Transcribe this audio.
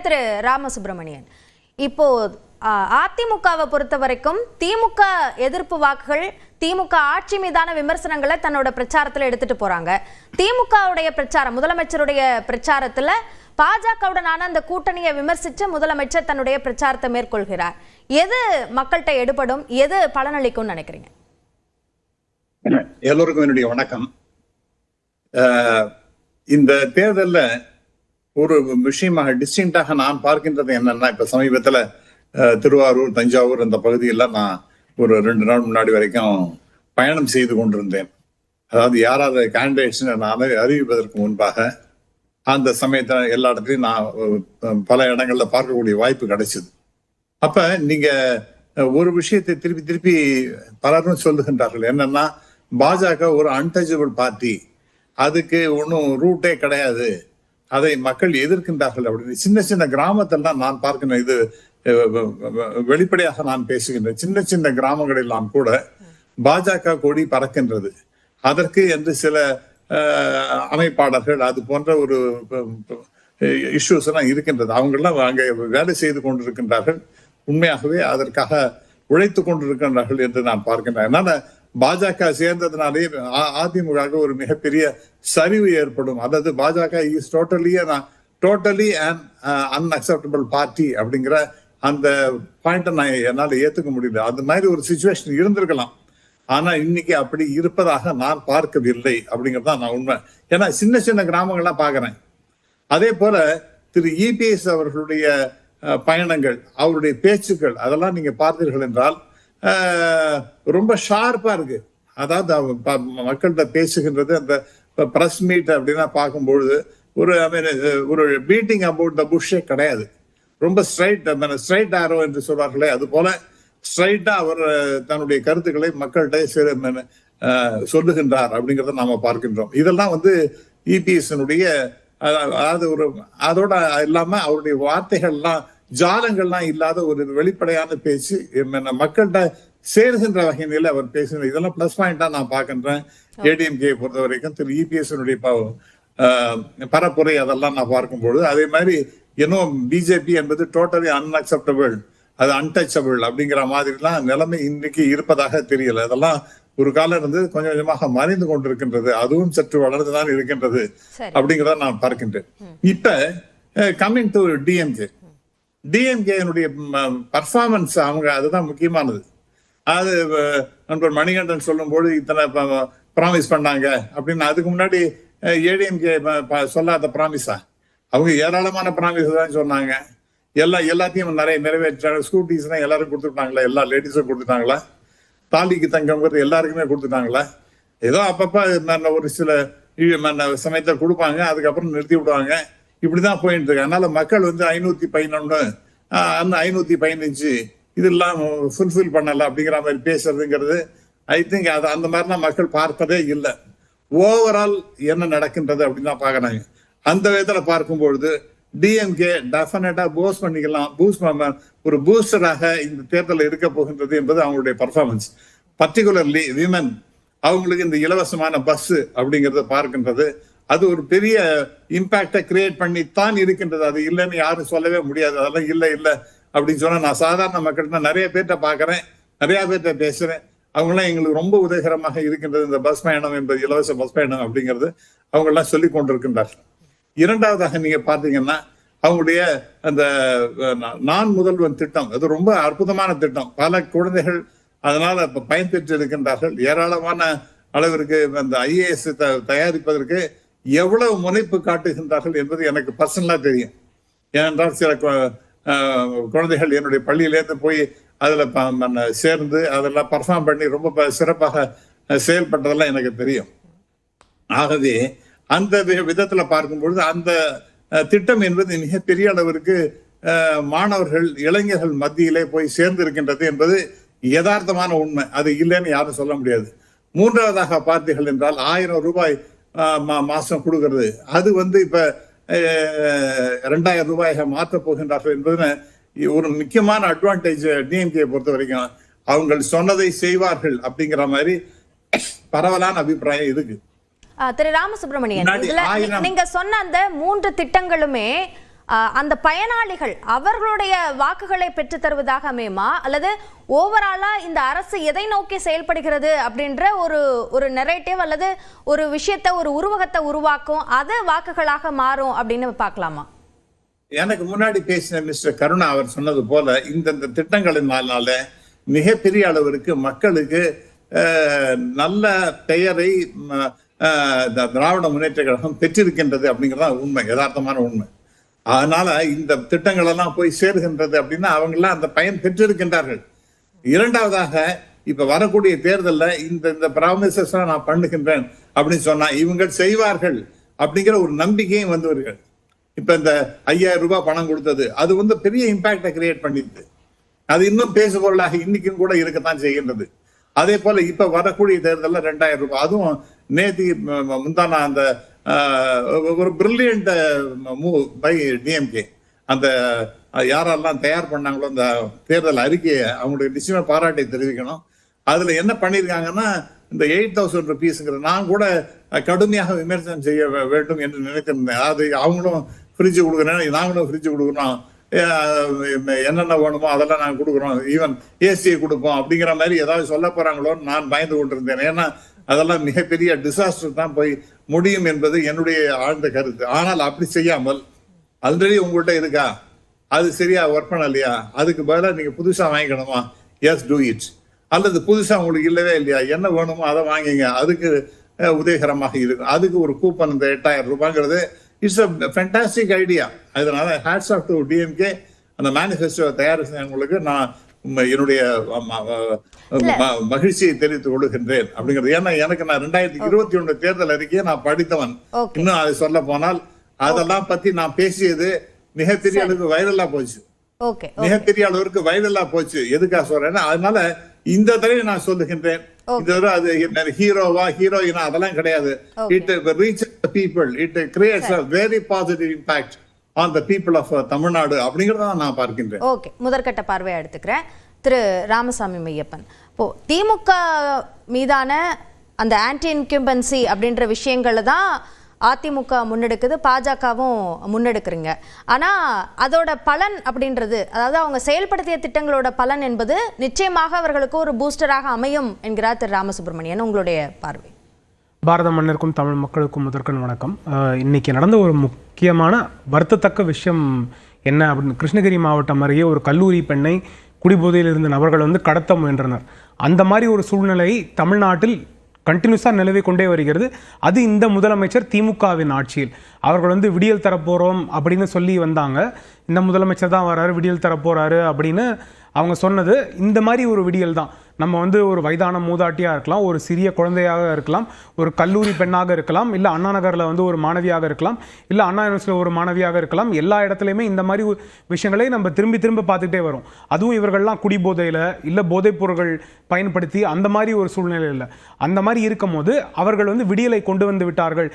திரு ராமசுப்ரமணியன், இப்போ அதிமுகவை பொறுத்த வரைக்கும் திமுக எதிர்ப்பு வாக்குகள் திமுக ஆட்சி மீதான விமர்சனங்களை தன்னோட பிரச்சாரத்துல எடுத்துட்டு போறாங்க. திமுகவுடைய பிரச்சாரம், முதலமைச்சருடைய பிரச்சாரத்துல பாஜகவுடனான அந்த கூட்டணியை விமர்சிச்சு முதலமைச்சர் தன்னுடைய பிரச்சாரத்தை மேற்கொள்கிறார். எது மக்கள்கிட்ட எடுபடும், எது பலனளிக்கும் நினைக்கிறீங்க? எல்லோருக்கும் என்னுடைய வணக்கம். இந்த தேர்தலில் ஒரு விஷயமாக டிஸ்டிங்டாக நான் பார்க்கின்றது என்னன்னா, இப்ப சமீபத்துல திருவாரூர், தஞ்சாவூர் இந்த பகுதியெல்லாம் நான் ஒரு 2 நாள் முன்னாடி வரைக்கும் பயணம் செய்து கொண்டிருந்தேன். அதாவது யாராவது கேண்டிடேட்ஸ் நான் அறிவிப்பதற்கு முன்பாக அந்த சமயத்தில் எல்லா இடத்துலையும் நான் பல இடங்கள்ல பார்க்கக்கூடிய வாய்ப்பு கிடைச்சது. அப்ப நீங்க ஒரு விஷயத்தை திருப்பி திருப்பி பலரும் சொல்லுகின்றார்கள், என்னன்னா பாஜக ஒரு அன்டச்சபிள் பார்ட்டி, அதுக்கு ஒன்றும் ரூட்டே கிடையாது, அதை மக்கள் எதிர்க்கின்றார்கள் அப்படின்னு. சின்ன சின்ன கிராமத்தெல்லாம் நான் பார்க்கிறேன், இது வெளிப்படையாக நான் பேசுகின்றேன். சின்ன சின்ன கிராமங்களெல்லாம் கூட பாஜக கொடி பறக்கின்றது. அதற்கு என்று சில அமைப்பாளர்கள் அது போன்ற ஒரு இஷ்யூஸ் எல்லாம் இருக்கின்றது. அவங்கெல்லாம் அங்கே வேலை செய்து கொண்டிருக்கின்றார்கள், உண்மையாகவே அதற்காக உழைத்து கொண்டிருக்கின்றார்கள் என்று நான் பார்க்கின்றேன். அதனால பாஜக சேர்ந்ததுனாலே அதிமுக ஒரு மிகப்பெரிய சரிவு ஏற்படும். அதாவது பாஜக is totally and unacceptable party அப்படிங்கிற அந்த பாயிண்ட நான் என்னால் ஏத்துக்க முடியல. அந்த மாதிரி ஒரு சிச்சுவேஷன் இருந்திருக்கலாம், ஆனா இன்னைக்கு அப்படி இருப்பதாக நான் பார்க்கவில்லை அப்படிங்கறதா நான் உண்மை. ஏன்னா சின்ன சின்ன கிராமங்கள்லாம் பாக்குறேன். அதே போல திரு இபிஎஸ் அவர்களுடைய பயணங்கள், அவருடைய பேச்சுக்கள், அதெல்லாம் நீங்க பார்த்தீர்கள் என்றால் ரொம்ப ஷார்ப்பா இருக்கு. அதாவது மக்கள்கிட்ட பேசுகின்றது, அந்த பிரஸ் மீட் அப்படின்னா பார்க்கும்பொழுது ஒரு பீட்டிங் அபவுட் த புஷ்ஷே கிடையாது. ரொம்ப ஸ்ட்ரைட் ஆரோ என்று சொல்வார்களே, அது போல ஸ்ட்ரைட்டா அவர் தன்னுடைய கருத்துக்களை மக்கள்கிட்ட சொல்லுகின்றார் அப்படிங்கிறத நாம பார்க்கின்றோம். இதெல்லாம் இபிஎஸ்னுடைய, அதாவது அதோட இல்லாம அவருடைய வார்த்தைகள்லாம் ஜாலங்கள்லாம் இல்லாத ஒரு வெளிப்படையான பேச்சு, மக்கள்கிட்ட சேர்கின்ற வகையில அவர் பேசுகிற, இதெல்லாம் பிளஸ் பாயிண்டா நான் பார்க்கின்றேன். ஏடிஎம்கே பொறுத்த வரைக்கும் திரு இபிஎஸ்னுடைய பரப்புரை அதெல்லாம் நான் பார்க்கும்பொழுது, அதே மாதிரி இன்னும் பிஜேபி என்பது டோட்டலி அன்அக்செப்டபிள், அது அன்டச்சபிள் அப்படிங்கிற மாதிரிலாம் நிலைமை இன்னைக்கு இருப்பதாக தெரியல. அதெல்லாம் ஒரு காலம் இருந்து கொஞ்சம் கொஞ்சமாக மறைந்து கொண்டிருக்கின்றது, அதுவும் சற்று வளர்ந்துதான் இருக்கின்றது அப்படிங்கிறத நான் பார்க்கின்றேன். இப்ப கம்மிங் டு டிஎம்கே பர்ஃபார்மன்ஸ், அவங்க அதுதான் முக்கியமானது. அது நண்பர் மணிகண்டன் சொல்லும்போது இத்தனை ப்ராமிஸ் பண்ணாங்க அப்படின்னு, அதுக்கு முன்னாடி ஏடிஎம்கே சொல்லாத ப்ராமிஸா? அவங்க ஏராளமான ப்ராமிஸ் தான் சொன்னாங்க. எல்லாத்தையும் நிறைய நிறைவேற்றாங்க. ஸ்கூட்டிஸ்னா எல்லாரும் கொடுத்துட்டாங்களா? எல்லா லேடிஸும் கொடுத்துட்டாங்களா? தாலிக்கு தங்கம்ங்கிறது எல்லாருக்குமே கொடுத்துட்டாங்களா? ஏதோ அப்பப்ப ஒரு சில சமயத்தை கொடுப்பாங்க, அதுக்கப்புறம் நிறுத்தி விடுவாங்க. இப்படிதான் போயிட்டு இருக்கு. அதனால மக்கள் 511 515 இதெல்லாம் ஃபுல்ஃபில் பண்ணல அப்படிங்கிற மாதிரி பேசுறதுங்கிறது, ஐ திங்க் அது அந்த மாதிரிலாம் மக்கள் பார்ப்பதே இல்லை. ஓவரால் என்ன நடக்கின்றது அப்படின்னு தான் பாக்குறாங்க. அந்த விதத்துல பார்க்கும்பொழுது டிஎம்கே டெஃபினட்டா பூஸ்ட் பண்ணிக்கலாம், ஒரு பூஸ்டராக இந்த தேர்தலில் இருக்க போகின்றது என்பது அவங்களுடைய பர்ஃபார்மன்ஸ். பர்டிகுலர்லி விமன், அவங்களுக்கு இந்த இலவசமான பஸ் அப்படிங்கறத பார்க்கின்றது, அது ஒரு பெரிய இம்பாக்டை கிரியேட் பண்ணித்தான் இருக்கின்றது. அது இல்லைன்னு யாரும் சொல்லவே முடியாது. அதெல்லாம் இல்லை அப்படின்னு சொன்னா, நான் சாதாரண மக்கள்கிட்ட நிறைய பேர்கிட்ட பாக்குறேன், நிறைய பேர்கிட்ட பேசுறேன். அவங்களாம் எங்களுக்கு ரொம்ப உதவிகரமாக இருக்கின்றது இந்த பஸ் பயணம் என்பது, இலவச பஸ் பயணம் அப்படிங்கிறது அவங்க எல்லாம் சொல்லி கொண்டிருக்கின்றார்கள். இரண்டாவதாக நீங்க பாத்தீங்கன்னா அவங்களுடைய அந்த நான் முதல்வன் திட்டம், அது ரொம்ப அற்புதமான திட்டம். பல குழந்தைகள் அதனால பயன்பெற்று இருக்கின்றார்கள். ஏராளமான அளவிற்கு அந்த ஐஏஎஸ் தயாரிப்பதற்கு எவ்வளவு முனைப்பு காட்டுகின்றார்கள் என்பது எனக்கு பர்சனலா தெரியும். ஏனென்றால் சில குழந்தைகள் என்னுடைய பள்ளியிலேருந்து போய் அதுல சேர்ந்து அதெல்லாம் பர்ஃபார்ம் பண்ணி ரொம்ப சிறப்பாக செயல்பட்டதெல்லாம் எனக்கு தெரியும். ஆகவே அந்த விதத்துல பார்க்கும்பொழுது அந்த திட்டம் என்பது மிகப்பெரிய அளவிற்கு மாணவர்கள், இளைஞர்கள் மத்தியிலே போய் சேர்ந்து இருக்கின்றது என்பது யதார்த்தமான உண்மை. அது இல்லைன்னு யாரும் சொல்ல முடியாது. மூன்றாவதாக பார்த்தீர்கள் என்றால் 1000 ரூபாய் மாசம் கொடுக்கறது, அது இப்ப 2000 ரூபாயாக மாற்றப் போகின்றார்கள் என்பது ஒரு முக்கியமான அட்வான்டேஜ் டிஎம்கே பொறுத்த வரைக்கும். அவங்க சொன்னதை செய்வார்கள் அப்படிங்கிற மாதிரி பரவலான அபிப்பிராயம் இருக்கு. திரு ராமசுப்ரமணியன், நீங்க சொன்ன அந்த 3 திட்டங்களுமே அந்த பயனாளிகள் அவர்களுடைய வாக்குகளை பெற்று தருவதாக அமையுமா, அல்லது ஓவராலா இந்த அரசு எதை நோக்கி செயல்படுகிறது அப்படின்ற ஒரு நெரேட்டிவ் அல்லது ஒரு விஷயத்தை, ஒரு உருவகத்தை உருவாக்கும், அது வாக்குகளாக மாறும் அப்படின்னு பார்க்கலாமா? எனக்கு முன்னாடி பேசின மிஸ்டர் கருணா அவர் சொன்னது போல இந்த திட்டங்களினால மிகப்பெரிய அளவிற்கு மக்களுக்கு நல்ல பெயரை திராவிட முன்னேற்ற கழகம் பெற்றிருக்கின்றது அப்படிங்கறத உண்மை, யதார்த்தமான உண்மை. அதனால இந்த திட்டங்கள் எல்லாம் போய் சேருகின்றது அப்படின்னா அவங்க எல்லாம் அந்த பயன் பெற்றிருக்கின்றார்கள். இரண்டாவதாக இப்ப வரக்கூடிய தேர்தலில் இந்த ப்ராமிசஸ் நான் பண்ணுகின்றேன் அப்படின்னு சொன்னா இவங்க செய்வார்கள் அப்படிங்கிற ஒரு நம்பிக்கையும் வந்தவர்கள். இப்ப இந்த 5000 ரூபாய் பணம் கொடுத்தது அது பெரிய இம்பாக்டை கிரியேட் பண்ணிட்டு அது இன்னும் பேசுபொருளாக இன்னைக்கும் கூட இருக்கத்தான் செய்கின்றது. அதே போல இப்ப வரக்கூடிய தேர்தலில் 2000 ரூபாய், அதுவும் நேத்தி முந்தானா அந்த ஒரு பிரில்லியன்ட் மூவ் பை டிஎம்கே. அந்த யாரெல்லாம் தயார் பண்ணாங்களோ அந்த தேர்தல் அறிக்கையை அவங்களுடைய நிச்சயமா பாராட்டை தெரிவிக்கணும். அதுல என்ன பண்ணிருக்காங்கன்னா இந்த 8000 ருபீஸ்ங்கிற நான் கூட கடுமையாக விமர்சனம் செய்ய வேண்டும் என்று நினைத்திருந்தேன். அது அவங்களும் ஃப்ரிட்ஜ் கொடுக்குறேன், நாங்களும் ஃப்ரிட்ஜ் கொடுக்குறோம், என்னென்ன வேணுமோ அதெல்லாம் நாங்கள் கொடுக்குறோம், ஈவன் ஏசியை கொடுப்போம் அப்படிங்கிற மாதிரி ஏதாவது சொல்ல போறாங்களோன்னு நான் பயந்து கொண்டிருந்தேன். ஏன்னா அதெல்லாம் மிகப்பெரிய டிசாஸ்டர் தான் போய் முடியும் என்பது என்னுடைய ஆழ்ந்த கருத்து. ஆனால் அப்படி செய்யாமல் ஆல்ரெடி உங்கள்கிட்ட இருக்கா, அது சரியா ஒர்க் பண்ணலையா, அதுக்கு பதிலாக நீங்க புதுசா வாங்கிக்கணுமா, எஸ் டூ இட். அல்லது புதுசா உங்களுக்கு இல்லவே இல்லையா, என்ன வேணுமோ அதை வாங்கிங்க, அதுக்கு உதயகரமாக இருக்கும். அதுக்கு ஒரு கூப்பன் இந்த 8000 ரூபாய்ங்கிறது இட்ஸ் அ ஃபேண்டாஸ்டிக் ஐடியா. அதனால ஹேட்ஸ் ஆஃப் டு டிஎம்கே. அந்த மேனிஃபெஸ்டோ தயார் செஞ்சவங்களுக்கு நான் என்னுடைய மகிழ்ச்சியை தெரிவித்துக் கொள்கின்றேன் அப்படிங்கிறது. ஏன்னா எனக்கு நான் 2021 தேர்தல் அறிக்கையை நான் படித்தவன். இன்னும் அதை சொல்ல போனால் அதெல்லாம் பத்தி நான் பேசியது மிகப்பெரிய அளவுக்கு வைரலா போச்சு, மிகப்பெரிய அளவிற்கு வைரலா போச்சு. எதுக்காக சொல்றேன்னா அதனால இந்த தடவை நான் சொல்லுகின்றேன், இந்த தடவை அது ஹீரோவா ஹீரோயினா அதெல்லாம் கிடையாது. It reach people, it creates a very positive impact on the people of Tamil Nadu அப்படிங்கறத நான் பார்க்கின்றேன். ஓகே, முதற்கட்ட பார்வையை எடுத்துக்கிறேன். திரு ராமசாமி மையப்பன், இப்போ திமுக மீதான அந்த ஆன்டி இன்கம்பன்சி அப்படின்ற விஷயங்களை தான் அதிமுக முன்னெடுக்குது, பாஜகவும் முன்னெடுக்கிறீங்க. ஆனால் அதோட பலன் அப்படின்றது, அதாவது அவங்க செயல்படுத்திய திட்டங்களோட பலன் என்பது நிச்சயமாக அவர்களுக்கு ஒரு பூஸ்டராக அமையும் என்கிறார் திரு ராமசுப்ரமணியன். உங்களுடைய பார்வை? பாரத மன்னருக்கும் தமிழ் மக்களுக்கும் முதற்கண் வணக்கம். இன்னைக்கு நடந்த ஒரு முக்கியமான வருத்தத்தக்க விஷயம் என்ன அப்படின்னு, கிருஷ்ணகிரி மாவட்டம் அருகே ஒரு கல்லூரி பெண்ணை குடிபோதையில் இருந்த நபர்கள் கடத்த முயன்றனர். அந்த மாதிரி ஒரு சூழ்நிலை தமிழ்நாட்டில் கண்டினியூஸாக நிலவி கொண்டே வருகிறது. அது இந்த முதலமைச்சர் திமுகவின் ஆட்சியில் அவர்கள் விடியல் தரப்போகிறோம் அப்படின்னு சொல்லி வந்தாங்க. இந்த முதலமைச்சர் தான் வராரு, விடியல் தரப்போகிறாரு அப்படின்னு அவங்க சொன்னது இந்த மாதிரி ஒரு விடியல் தான். நம்ம ஒரு வயதான மூதாட்டியாக இருக்கலாம், ஒரு சிறிய குழந்தையாக இருக்கலாம், ஒரு கல்லூரி பெண்ணாக இருக்கலாம், இல்லை அண்ணா நகரில் ஒரு மாணவியாக இருக்கலாம், இல்லை அண்ணா யூனிவர்சிட்டியில் ஒரு மாணவியாக இருக்கலாம். எல்லா இடத்துலையுமே இந்த மாதிரி விஷயங்களை நம்ம திரும்பி திரும்ப பார்த்துக்கிட்டே வரோம். அதுவும் இவர்கள்லாம் குடிபோதையில் இல்லை போதைப் பொருட்கள் பயன்படுத்தி அந்த மாதிரி ஒரு சூழ்நிலை இல்லை. அந்த மாதிரி இருக்கும் போது அவர்கள் விடியலை கொண்டு வந்து விட்டார்கள்